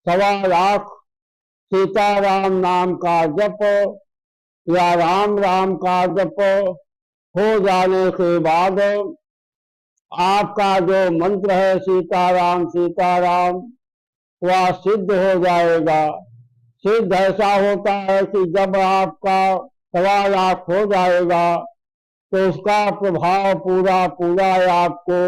1.25 लाख सीताराम नाम का जप या राम राम का जप हो जाने के बाद आपका जो मंत्र है सीताराम सीताराम वह सिद्ध हो जाएगा। सिद्ध ऐसा होता है कि जब आपका 1.25 लाख हो जाएगा तो उसका प्रभाव पूरा पूरा आपको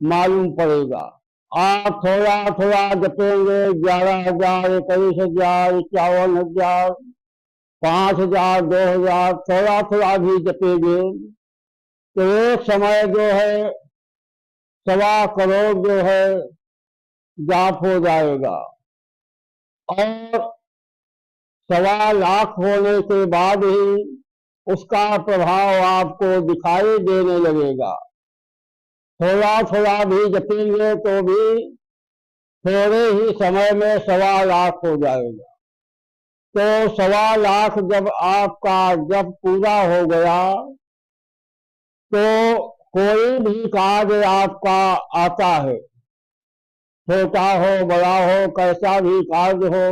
मालूम पड़ेगा। आप थोड़ा थोड़ा जपेंगे 11,000, 21,000, 51,000, 5,000, 2,000 थोड़ा थोड़ा भी जपेंगे तो एक समय जो है 1.25 करोड़ जो है जाप हो जाएगा। और 1.25 लाख होने के बाद ही उसका प्रभाव आपको दिखाई देने लगेगा। थोड़ा थोड़ा भी जपेंगे तो भी थोड़े ही समय में 1.25 लाख हो जाएगा। तो 1.25 लाख जब आपका जब पूरा हो गया तो कोई भी कार्य आपका आता है, छोटा हो बड़ा हो कैसा भी कार्य हो,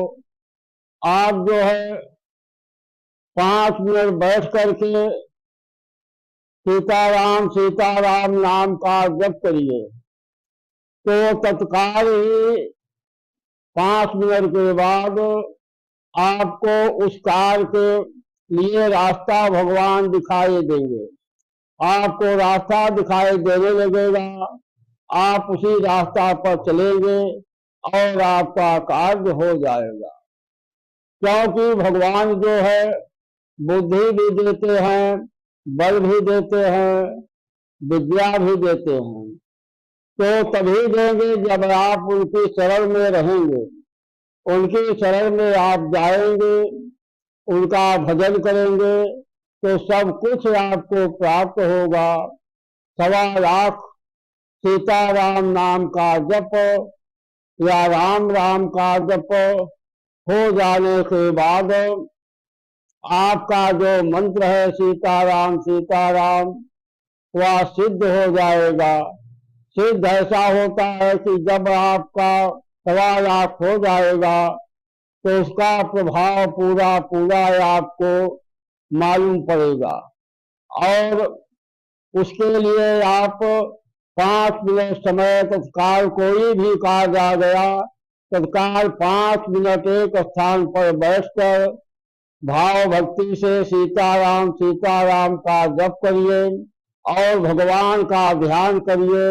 आप जो है 5 मिनट बैठ करके सीताराम सीताराम नाम का जप करिए तो तत्काल ही 5 मिनट के बाद आपको उस कार्य के लिए रास्ता भगवान दिखाई देंगे। आपको रास्ता दिखाई देने लगेगा, आप उसी रास्ता पर चलेंगे और आपका कार्य हो जाएगा। क्योंकि भगवान जो है बुद्धि भी देते हैं, बल भी देते हैं, विद्या भी देते हैं। तो तभी देंगे जब आप उनकी शरण में रहेंगे, उनकी शरण में आप जाएंगे, उनका भजन करेंगे तो सब कुछ आपको प्राप्त होगा। 1.25 लाख सीताराम नाम का जप या राम राम का जप हो जाने के बाद आपका जो मंत्र है सीताराम सीताराम वह सिद्ध हो जाएगा। सिद्ध ऐसा होता है कि जब आपका 1.25 लाख हो जाएगा तो उसका प्रभाव पूरा पूरा आपको मालूम पड़ेगा। और उसके लिए आप 5 मिनट समय तत्काल कोई भी कार्य आ गया तत्काल 5 मिनट एक स्थान पर बैठकर भाव भक्ति से सीताराम सीताराम का जप करिए और भगवान का ध्यान करिए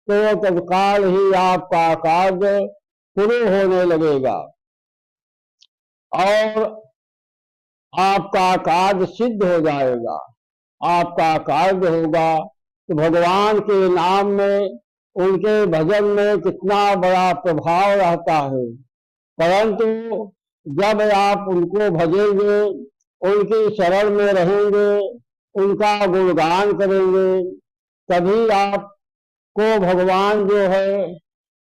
तो तत्काल ही आपका कार्य शुरू होने लगेगा और आपका कार्य सिद्ध हो जाएगा। आपका कार्य होगा तो भगवान के नाम में उनके भजन में कितना बड़ा प्रभाव रहता है। परंतु जब आप उनको भजेंगे, उनकी शरण में रहेंगे, उनका गुणगान करेंगे तभी आपको भगवान जो है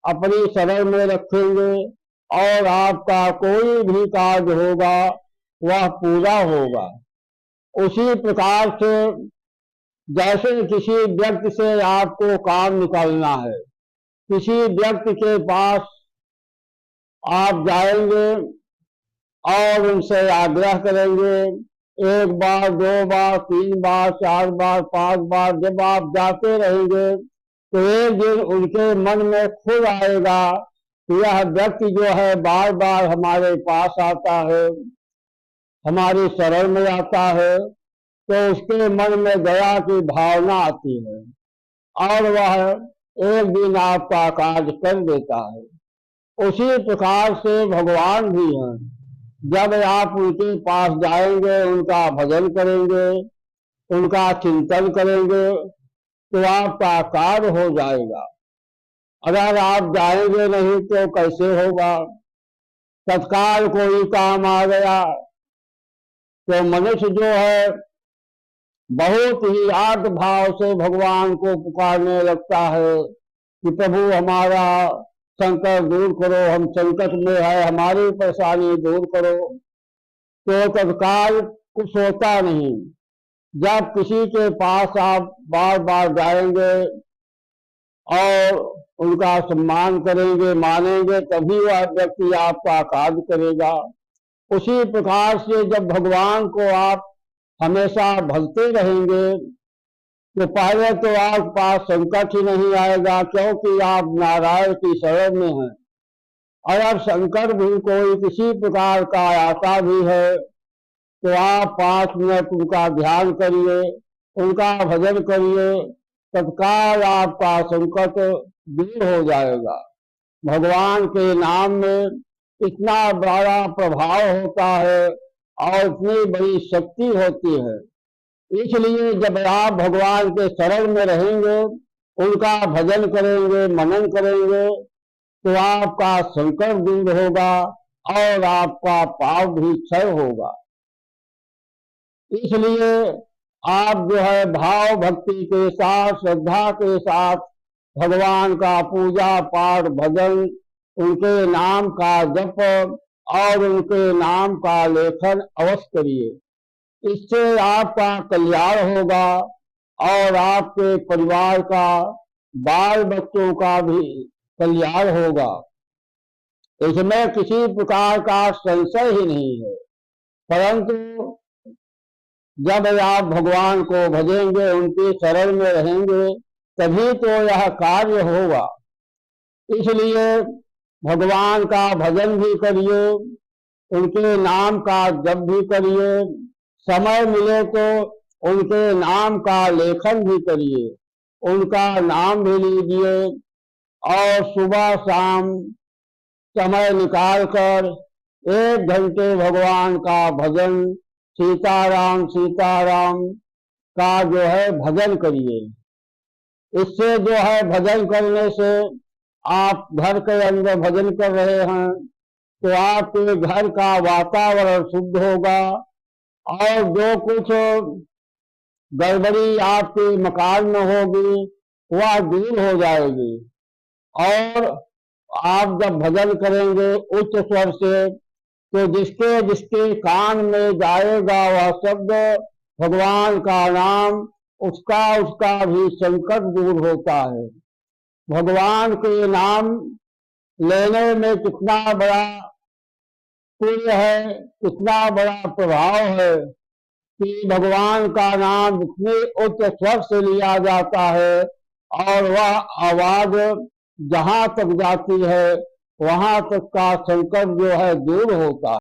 अपनी शरण में रखेंगे और आपका कोई भी कार्य होगा वह पूरा होगा। उसी प्रकार से जैसे किसी व्यक्ति से आपको काम निकालना है, किसी व्यक्ति के पास आप जाएंगे और उनसे आग्रह करेंगे, 1 बार 2 बार 3 बार 4 बार 5 बार जब आप जाते रहेंगे तो एक दिन उनके मन में खुद आएगा कि यह व्यक्ति जो है बार बार हमारे पास आता है, हमारी शरण में आता है, तो उसके मन में दया की भावना आती है और वह एक दिन आपका कार्य कर देता है। उसी प्रकार से भगवान भी हैं, जब आप उनके पास जाएंगे, उनका भजन करेंगे, उनका चिंतन करेंगे तो आपका कार्य हो जाएगा। अगर आप जाएंगे नहीं तो कैसे होगा। तत्काल कोई काम आ गया तो मनुष्य जो है बहुत ही आर्त भाव से भगवान को पुकारने लगता है कि प्रभु हमारा संकट दूर करो, हम संकट में है, हमारी परेशानी दूर करो। तो तत्काल कुछ होता नहीं। जब किसी के पास आप बार बार जाएंगे और उनका सम्मान करेंगे, मानेंगे, तभी वह व्यक्ति आपका कार्य करेगा। उसी प्रकार से जब भगवान को आप हमेशा भजते रहेंगे तो पहले तो आपके पास संकट ही नहीं आएगा, क्योंकि आप नारायण की शरण में हैं। और अब संकट भी कोई किसी प्रकार का आता भी है तो आप 5 मिनट उनका ध्यान करिए, उनका भजन करिए, तत्काल आपका संकट दूर हो जाएगा। भगवान के नाम में इतना बड़ा प्रभाव होता है और इतनी बड़ी शक्ति होती है। इसलिए जब आप भगवान के शरण में रहेंगे, उनका भजन करेंगे, मनन करेंगे, तो आपका संकट दूर होगा और आपका पाप भी क्षय होगा। इसलिए आप जो है भाव भक्ति के साथ, श्रद्धा के साथ भगवान का पूजा पाठ, भजन, उनके नाम का जप और उनके नाम का लेखन अवश्य करिए। इससे आपका कल्याण होगा और आपके परिवार का, बाल बच्चों का भी कल्याण होगा। इसमें किसी प्रकार का संशय ही नहीं है। परंतु जब आप भगवान को भजेंगे, उनके शरण में रहेंगे, तभी तो यह कार्य होगा। इसलिए भगवान का भजन भी करिए, उनके नाम का जप भी करिए, समय मिले तो उनके नाम का लेखन भी करिए, उनका नाम भी लीजिए और सुबह शाम समय निकालकर 1 घंटे भगवान का भजन, सीताराम सीताराम का जो है भजन करिए। इससे जो है भजन करने से आप घर के अंदर भजन कर रहे हैं तो आपके घर का वातावरण शुद्ध होगा और जो कुछ गड़बड़ी आपके मकान में होगी वह दूर हो जाएगी। और आप जब भजन करेंगे उच्च स्वर से, तो जिसके जिसके कान में जाएगा वह शब्द भगवान का नाम, उसका भी संकट दूर होता है। भगवान के नाम लेने में कितना बड़ा पुण्य है, कितना बड़ा प्रभाव है कि भगवान का नाम इतने उच्च स्वर से लिया जाता है और वह आवाज जहां तक जाती है वहां तक का संकट जो है दूर होता है।